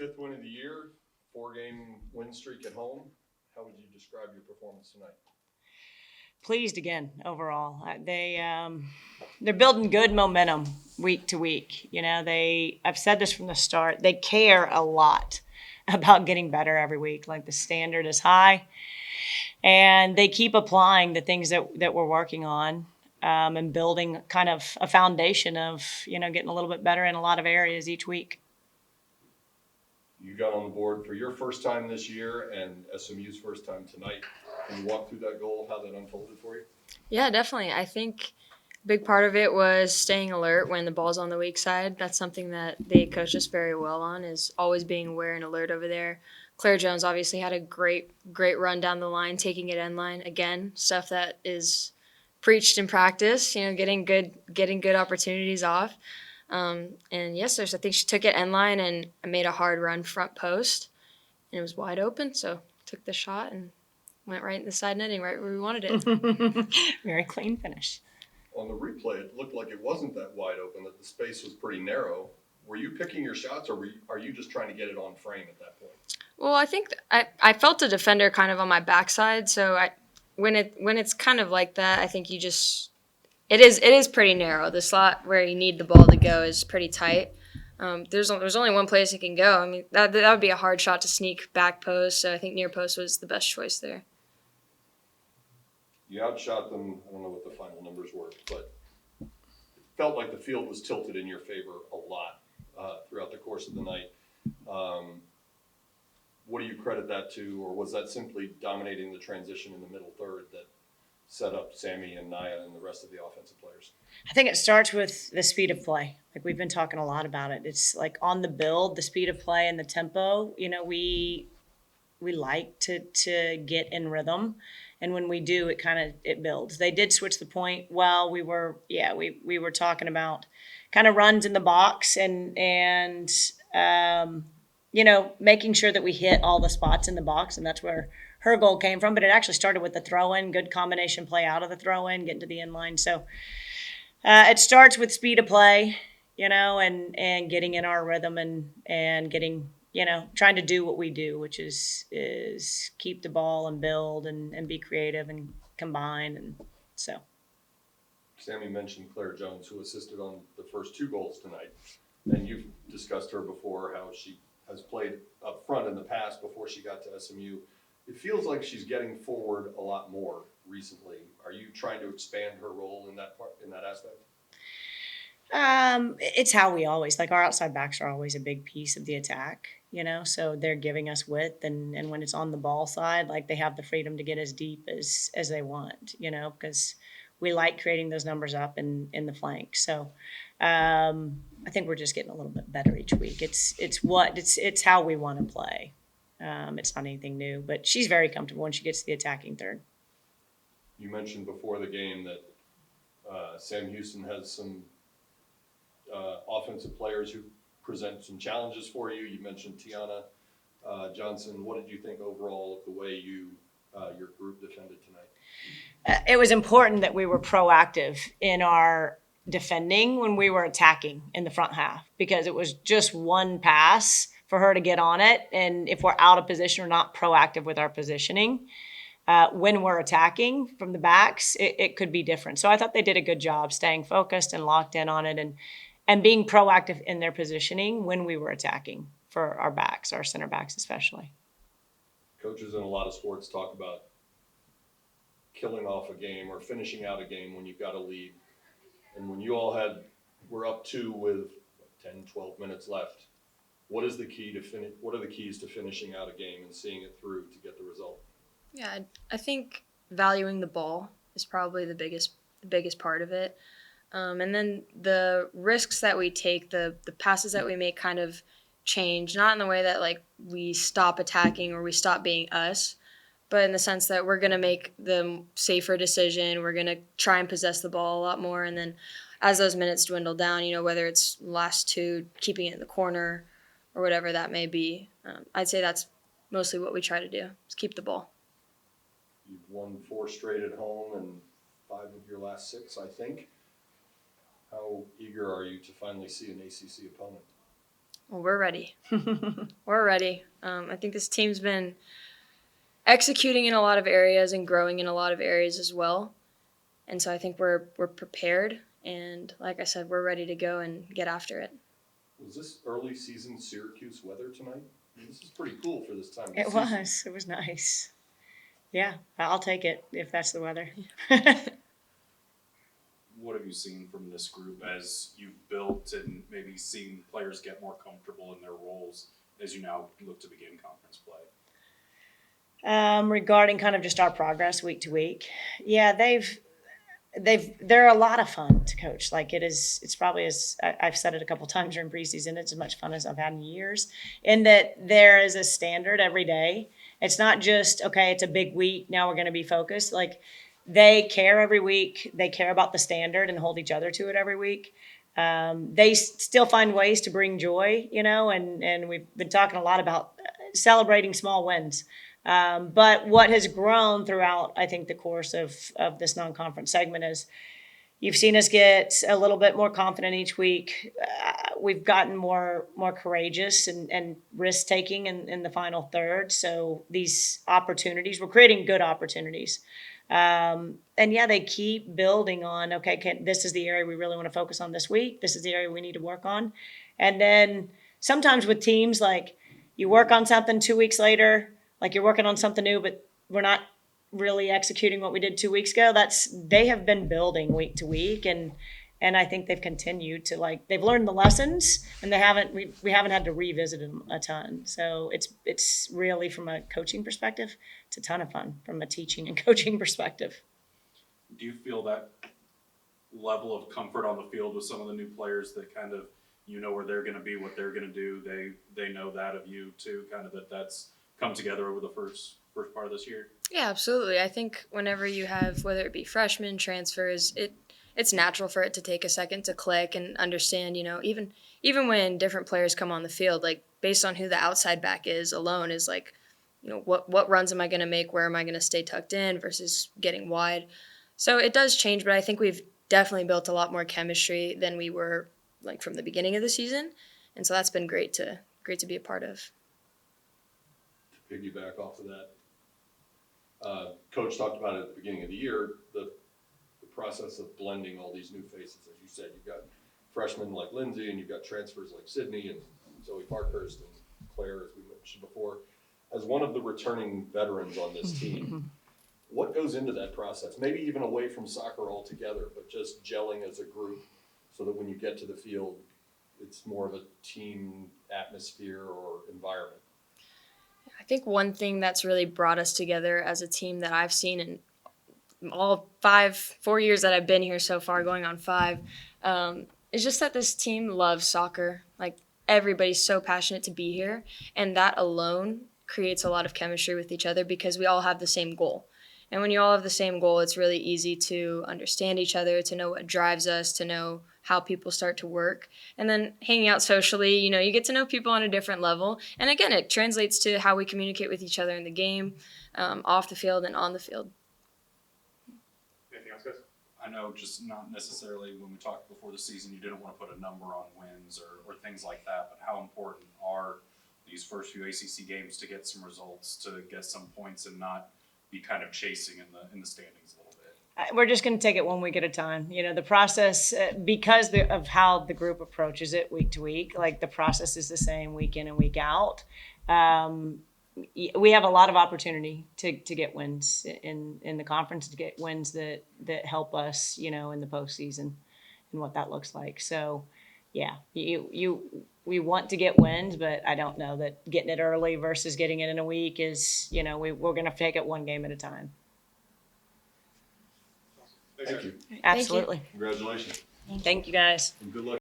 fifth win of the year, 4-game win streak at home. How would you describe your performance tonight? Pleased again overall. They're building good momentum week to week. I've said this from the start. They care a lot about getting better every week. Like the standard is high, and they keep applying the things that we're working on, and building kind of a foundation of getting a little bit better in a lot of areas each week. You got on the board for your first time this year and SMU's first time tonight. Can you walk through that goal, how that unfolded for you? Yeah, definitely. I think a big part of it was staying alert when the ball's on the weak side. That's something that they coached us very well on, is always being aware and alert over there. Claire Jones obviously had a great run down the line, taking it end line. Again, stuff that is preached in practice, getting good opportunities off. And yes, I think she took it end line and made a hard run front post, and it was wide open. So took the shot and went right in the side netting, right where we wanted it. Very clean finish. On the replay, it looked like it wasn't that wide open, that the space was pretty narrow. Were you picking your shots, or are you just trying to get it on frame at that point? Well, I think I felt a defender kind of on my backside, so when it's kind of like that, I think it is pretty narrow. The slot where you need the ball to go is pretty tight. There's only one place it can go. I mean, that would be a hard shot to sneak back post, so I think near post was the best choice there. You outshot them. I don't know what the final numbers were, but it felt like the field was tilted in your favor a lot throughout the course of the night. What do you credit that to, or was that simply dominating the transition in the middle third that set up Sammy and Nia and the rest of the offensive players? I think it starts with the speed of play. Like we've been talking a lot about it. It's like on the build, the speed of play and the tempo. We like to get in rhythm, and when we do, it builds. They did switch the point. Well, we were talking about kind of runs in the box and making sure that we hit all the spots in the box, and that's where her goal came from. But it actually started with the throw in, good combination play out of the throw in, getting to the end line. So it starts with speed of play, and getting in our rhythm and getting trying to do what we do, which is keep the ball and build and be creative and combine. And so Sammy mentioned Claire Jones, who assisted on the first 2 goals tonight. And you've discussed her before, how she has played up front in the past before she got to SMU. It feels like she's getting forward a lot more recently. Are you trying to expand her role in that aspect? it's how we always like our outside backs are always a big piece of the attack, so they're giving us width, and when it's on the ball side, like they have the freedom to get as deep as they want, because we like creating those numbers up in the flank. So I think we're just getting a little bit better each week. It's how we want to play. It's not anything new, but she's very comfortable when she gets to the attacking third. You mentioned before the game that Sam Houston has some offensive players who present some challenges for you. You mentioned Tiana Johnson. What did you think overall of the way your group defended tonight? It was important that we were proactive in our defending when we were attacking in the front half, because it was just one pass for her to get on it. And if we're out of position or not proactive with our positioning, when we're attacking from the backs, it could be different. So I thought they did a good job staying focused and locked in on it, and being proactive in their positioning when we were attacking for our backs, our center backs especially. Coaches in a lot of sports talk about killing off a game or finishing out a game when you've got a lead. And when you all were up 2 with 10, 12 minutes left, what are the keys to finishing out a game and seeing it through to get the result? Yeah, I think valuing the ball is probably the biggest part of it. And then the risks that we take, the passes that we make kind of change, not in the way that like we stop attacking or we stop being us, but in the sense that we're going to make the safer decision. We're going to try and possess the ball a lot more. And then as those minutes dwindle down, whether it's last 2, keeping it in the corner or whatever that may be, I'd say that's mostly what we try to do, is keep the ball. You've won 4 straight at home and 5 of your last 6, I think. How eager are you to finally see an ACC opponent? Well, we're ready. We're ready. I think this team's been executing in a lot of areas and growing in a lot of areas as well. And so I think we're prepared. And like I said, we're ready to go and get after it. Was this early season Syracuse weather tonight? I mean, this is pretty cool for this time of It season. was. It was nice. Yeah, I'll take it if that's the weather. What have you seen from this group as you've built and maybe seen players get more comfortable in their roles as you now look to begin conference play? Regarding kind of just our progress week to week, yeah, they're a lot of fun to coach. Like it's probably I've said it a couple times during preseason. It's as much fun as I've had in years. In that there is a standard every day. It's not just okay. It's a big week. Now we're going to be focused. Like they care every week. They care about the standard and hold each other to it every week. They still find ways to bring joy, and we've been talking a lot about celebrating small wins. But what has grown throughout, I think, the course of this non-conference segment is you've seen us get a little bit more confident each week. We've gotten more courageous and risk-taking in the final third. So these opportunities, we're creating good opportunities. And yeah, they keep building on, okay, this is the area we really want to focus on this week. This is the area we need to work on. And then sometimes with teams, like you work on something 2 weeks later, like you're working on something new, but we're not really executing what we did 2 weeks ago. They have been building week to week, and I think they've continued to they've learned the lessons, and we haven't had to revisit them a ton. So it's really, from a coaching perspective, it's a ton of fun from a teaching and coaching perspective. Do you feel that level of comfort on the field with some of the new players that kind of where they're going to be, what they're going to do? They know that of you too, kind of that's come together over the first part of this year? Yeah, absolutely. I think whenever you have, whether it be freshmen, transfers, it's natural for it to take a second to click and understand, even when different players come on the field, like based on who the outside back is alone is like, what runs am I going to make? Where am I going to stay tucked in versus getting wide? So it does change, but I think we've definitely built a lot more chemistry than we were like from the beginning of the season. And so that's been great to be a part of. Piggyback off of that. Coach talked about it at the beginning of the year, the process of blending all these new faces. As you said, you've got freshmen like Lindsay, and you've got transfers like Sydney and Zoe Parkhurst and Claire, as we mentioned before. As one of the returning veterans on this team, what goes into that process? Maybe even away from soccer altogether, but just gelling as a group so that when you get to the field, it's more of a team atmosphere or environment. I think one thing that's really brought us together as a team that I've seen in all 4 years that I've been here so far, going on 5, is just that this team loves soccer. Like everybody's so passionate to be here, and that alone creates a lot of chemistry with each other because we all have the same goal. And when you all have the same goal, it's really easy to understand each other, to know what drives us, to know how people start to work. And then hanging out socially, you get to know people on a different level. And again, it translates to how we communicate with each other in the game, off the field and on the field. Anything else, guys? I know just not necessarily when we talked before the season, you didn't want to put a number on wins or things like that, but how important are these first few ACC games to get some results, to get some points and not be kind of chasing in the standings a little bit? We're just going to take it 1 week at a time. The process, because of how the group approaches it week to week, like the process is the same week in and week out. We have a lot of opportunity to get wins in the conference, to get wins that help us, in the postseason and what that looks like. So, yeah, we want to get wins, but I don't know that getting it early versus getting it in a week is, we're going to take it 1 game at a time. Thank you. Absolutely. Congratulations. Thank you, guys. And good luck.